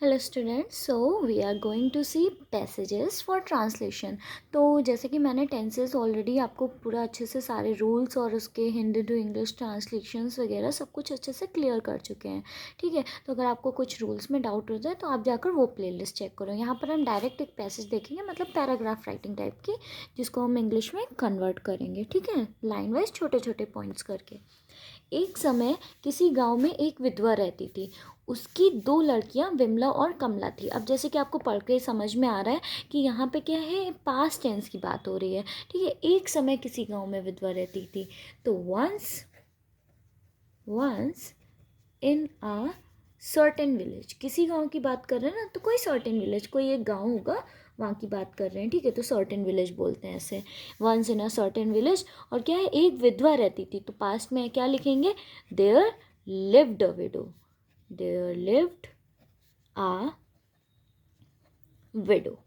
Hello students, so we are going to see passages for translation. तो जैसे कि मैंने टेंसेस ऑलरेडी आपको पूरा अच्छे से सारे रूल्स और उसके हिंदी टू इंग्लिश ट्रांसलेशंस वगैरह सब कुछ अच्छे से क्लियर कर चुके हैं। ठीक है, तो अगर आपको कुछ रूल्स में डाउट होता है तो आप जाकर वो प्लेलिस्ट चेक करो। यहाँ पर हम डायरेक्ट एक पैसेज देखेंगे, मतलब पैराग्राफ राइटिंग टाइप की, जिसको हम इंग्लिश में कन्वर्ट करेंगे। ठीक है, लाइन वाइज छोटे छोटे पॉइंट्स करके। एक समय किसी गांव में एक विधवा रहती थी। उसकी दो लड़कियां विमला और कमला थी। अब जैसे कि आपको पढ़ के समझ में आ रहा है कि यहाँ पे क्या है, पास्ट टेंस की बात हो रही है। ठीक है, एक समय किसी गांव में विधवा रहती थी। तो once once in a certain village, किसी गांव की बात कर रहे हैं ना, तो कोई सर्टेन विलेज, कोई एक गांव होगा, वहाँ की बात कर रहे हैं। ठीक है, तो सर्टेन विलेज बोलते हैं ऐसे, once in a certain village. और क्या है, एक विधवा रहती थी, तो पास्ट में क्या लिखेंगे, there lived a widow, there lived a widow.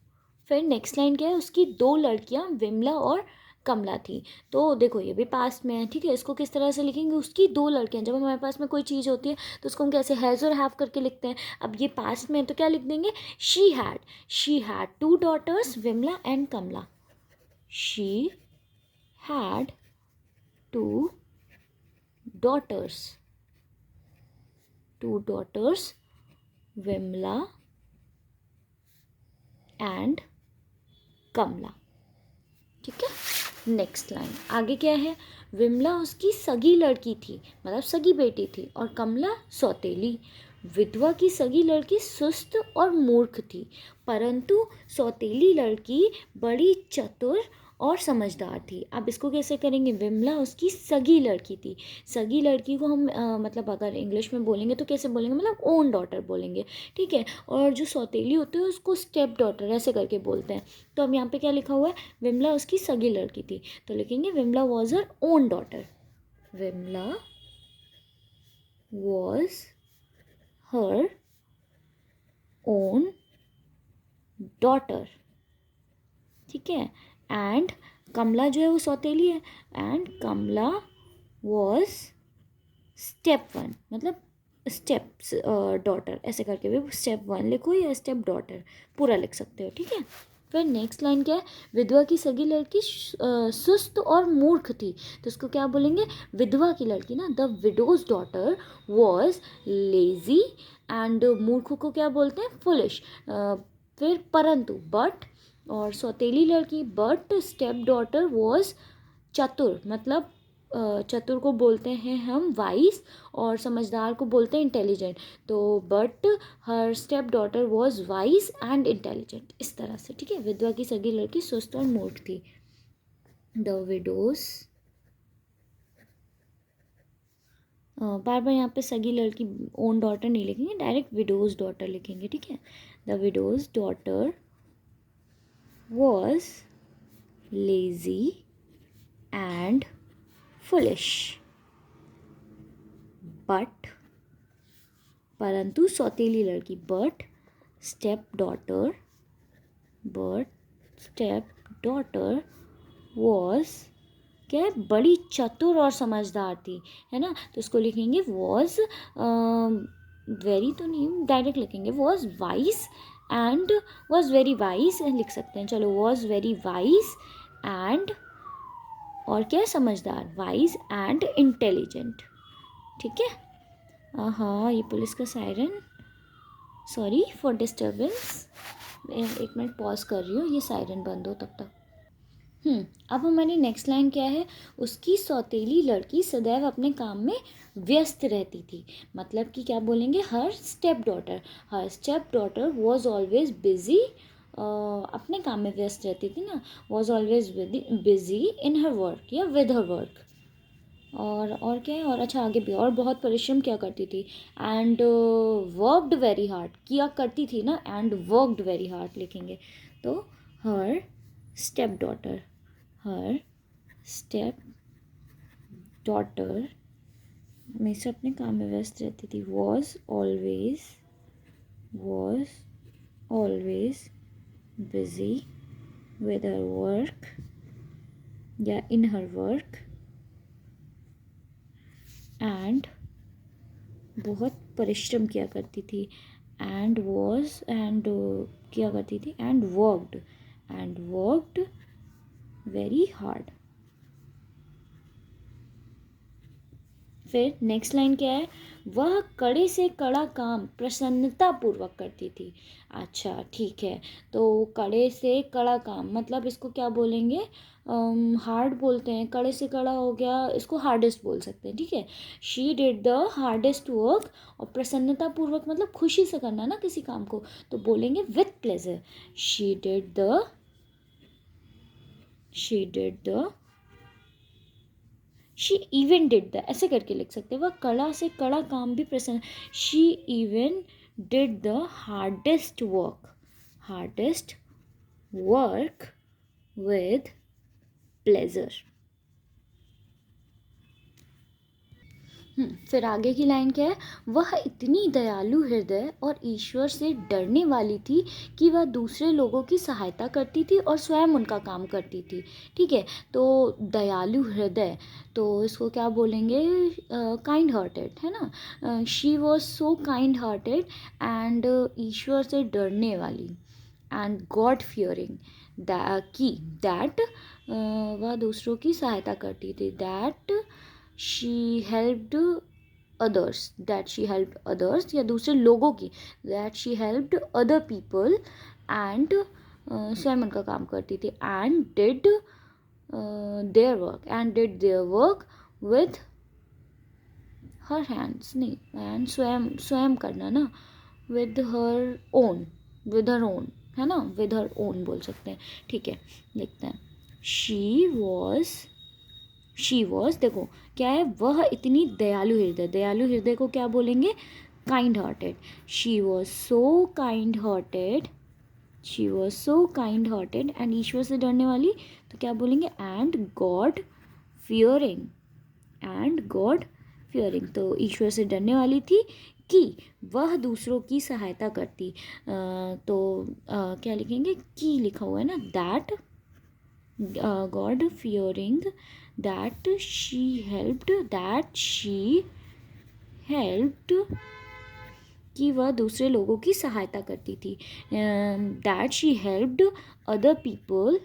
फिर नेक्स्ट लाइन क्या है, उसकी दो लड़कियां विमला और कमला थी। तो देखो ये भी पास्ट में है। ठीक है, इसको किस तरह से लिखेंगे, उसकी दो लड़कियां। जब हमारे पास में कोई चीज़ होती है तो उसको हम कैसे हैज़ और हैव करके लिखते हैं। अब ये पास्ट में है तो क्या लिख देंगे, she had two daughters Vimala and Kamala. She had two daughters, Vimala and Kamala. ठीक है, नेक्स्ट लाइन आगे क्या है, विमला उसकी सगी लड़की थी, मतलब सगी बेटी थी, और कमला सौतेली। विधवा की सगी लड़की सुस्त और मूर्ख थी, परंतु सौतेली लड़की बड़ी चतुर और समझदार थी। अब इसको कैसे करेंगे, विमला उसकी सगी लड़की थी। सगी लड़की को हम मतलब अगर इंग्लिश में बोलेंगे तो कैसे बोलेंगे, मतलब ओन डॉटर बोलेंगे। ठीक है, और जो सौतेली होते हैं उसको स्टेप डॉटर ऐसे करके बोलते हैं। तो अब यहाँ पे क्या लिखा हुआ है, विमला उसकी सगी लड़की थी, तो लिखेंगे Vimala was her own daughter, Vimala was her own daughter. ठीक है, एंड कमला जो है वो सौतेली है, and Kamala was step one, मतलब स्टेप्स डॉटर ऐसे करके भी स्टेप वन लिखो या स्टेप डॉटर पूरा लिख सकते हो। ठीक है, फिर नेक्स्ट लाइन क्या है, विधवा की सगी लड़की सुस्त और मूर्ख थी, तो इसको क्या बोलेंगे, विधवा की लड़की ना, the widows daughter was lazy, and मूर्ख को क्या बोलते हैं, फुलिश। फिर परंतु बट, और सौतेली लड़की बट स्टेप डॉटर वॉज चतुर, मतलब चतुर को बोलते हैं हम वाइज, और समझदार को बोलते हैं इंटेलिजेंट। तो but her step daughter was wise and intelligent, इस तरह से। ठीक है, विधवा की सगी लड़की सुस्त और मूर्ख थी। द विडोज, बार बार यहाँ पे सगी लड़की ओन डॉटर नहीं लिखेंगे, डायरेक्ट विडोज डॉटर लिखेंगे। ठीक है, the widows daughter was lazy and foolish, but, परंतु सौतेली लड़की, बट स्टेप डॉटर वॉज क्या है, बड़ी चतुर और समझदार थी, है ना। तो इसको लिखेंगे वॉज, वेरी तो नहीं, डायरेक्ट लिखेंगे was wise and, was very wise लिख सकते हैं, चलो वॉज वेरी वाइज एंड, और क्या है, समझदार, वाइज एंड इंटेलिजेंट। ठीक है, हाँ ये पुलिस का सायरन, सॉरी फॉर डिस्टर्बेंस, मैं एक मिनट पॉज कर रही हूँ, ये सायरन बंद हो तब तक। अब हमारी नेक्स्ट लाइन क्या है, उसकी सौतेली लड़की सदैव अपने काम में व्यस्त रहती थी, मतलब कि क्या बोलेंगे, her step daughter was always busy, अपने काम में व्यस्त रहती थी ना, was always busy in her work या विद हर वर्क। और क्या है, और अच्छा आगे भी, और बहुत परिश्रम किया करती थी, एंड वर्कड वेरी हार्ड, किया करती थी ना, एंड वर्कड वेरी हार्ड लिखेंगे। तो हर स्टेप डॉटर, हर स्टेप डॉटर हमेशा अपने काम में व्यस्त रहती थी, was always busy with her work या इन हर वर्क, एंड बहुत परिश्रम किया करती थी, एंड वॉज एंड क्या करती थी, एंड वर्कड वेरी हार्ड। फिर नेक्स्ट लाइन क्या है, वह कड़े से कड़ा काम प्रसन्नता पूर्वक करती थी। अच्छा ठीक है, तो कड़े से कड़ा काम मतलब इसको क्या बोलेंगे, हार्ड बोलते हैं, कड़े से कड़ा हो गया, इसको हार्डेस्ट बोल सकते हैं, ठीक है। She did the hardest work, और प्रसन्नता पूर्वक मतलब खुशी से करना ना किसी काम को, तो बोलेंगे with pleasure. She did the she even did the, ऐसे करके लिख सकते हैं, वह कड़ा से कड़ा काम भी प्रसन्न, she even did the hardest work with pleasure. फिर आगे की लाइन क्या है, वह इतनी दयालु हृदय और ईश्वर से डरने वाली थी कि वह दूसरे लोगों की सहायता करती थी और स्वयं उनका काम करती थी, ठीक है। तो दयालु हृदय, तो इसको क्या बोलेंगे, काइंड हार्टेड, है ना। She was so kind hearted and ईश्वर से डरने वाली, एंड गॉड फियरिंग, दैट वह दूसरों की सहायता करती थी, she helped she helped others, या दूसरे लोगों की, that she helped other people and स्वयं उनका काम करती थी, and did their work with her hands, नहीं, and स्वयं करना ना, with her own, है ना, with her own बोल सकते हैं, ठीक है। लिखते हैं, शी वॉज देखो क्या है, वह इतनी दयालु हृदय को क्या बोलेंगे, kind hearted. She was so kind hearted and ईश्वर से डरने वाली, तो क्या बोलेंगे, एंड गॉड फियरिंग, तो ईश्वर से डरने वाली थी कि वह दूसरों की सहायता करती, क्या लिखेंगे, की लिखा हुआ है ना, that God fearing, that she helped कि वह दूसरे लोगों की सहायता करती थी, that she helped other people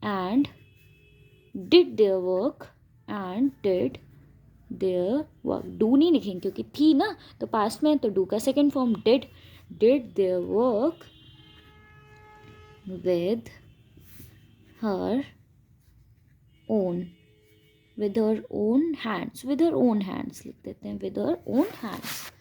and did their work do नहीं लिखेंगे क्योंकि थी ना, तो पास्ट में, तो डू का second form did their work with her own hands लिख देते हैं, with her own hands।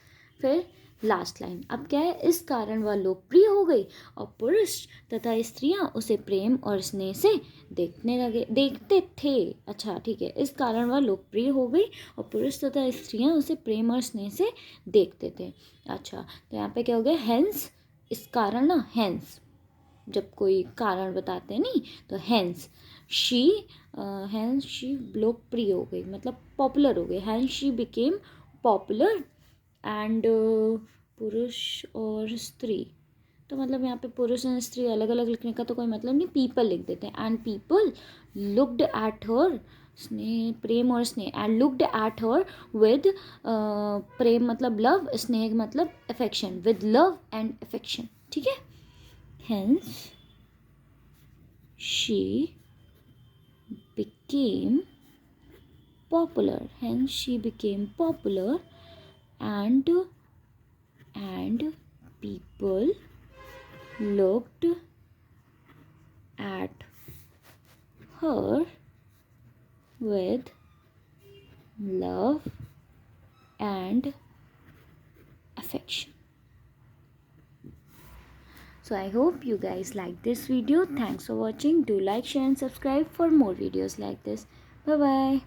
फिर लास्ट लाइन, अब क्या है, इस कारण वह लोकप्रिय हो गई और पुरुष तथा स्त्रियां उसे प्रेम और स्नेह से देखते थे। अच्छा ठीक है, इस कारण वह लोकप्रिय हो गई और पुरुष तथा स्त्रियां उसे प्रेम और स्नेह से देखते थे। अच्छा, तो यहाँ पे क्या हो गया, हेंस, इस कारण ना, हेंस जब कोई कारण बताते हैं नहीं, तो हेंस शी लोकप्रिय हो गई मतलब पॉपुलर हो गई, hence she became popular and पुरुष और स्त्री, तो मतलब यहाँ पे पुरुष और स्त्री अलग अलग लिखने का तो कोई मतलब नहीं, पीपल लिख देते हैं, and people looked at her, स्नेह प्रेम और स्नेह, and looked at her with, प्रेम मतलब लव, स्नेह मतलब affection, with love and affection, ठीक है। Hence, she became popular. And people looked at her with love and affection. So I hope you guys like this video. Thanks for watching. Do like, share and subscribe for more videos like this. Bye bye.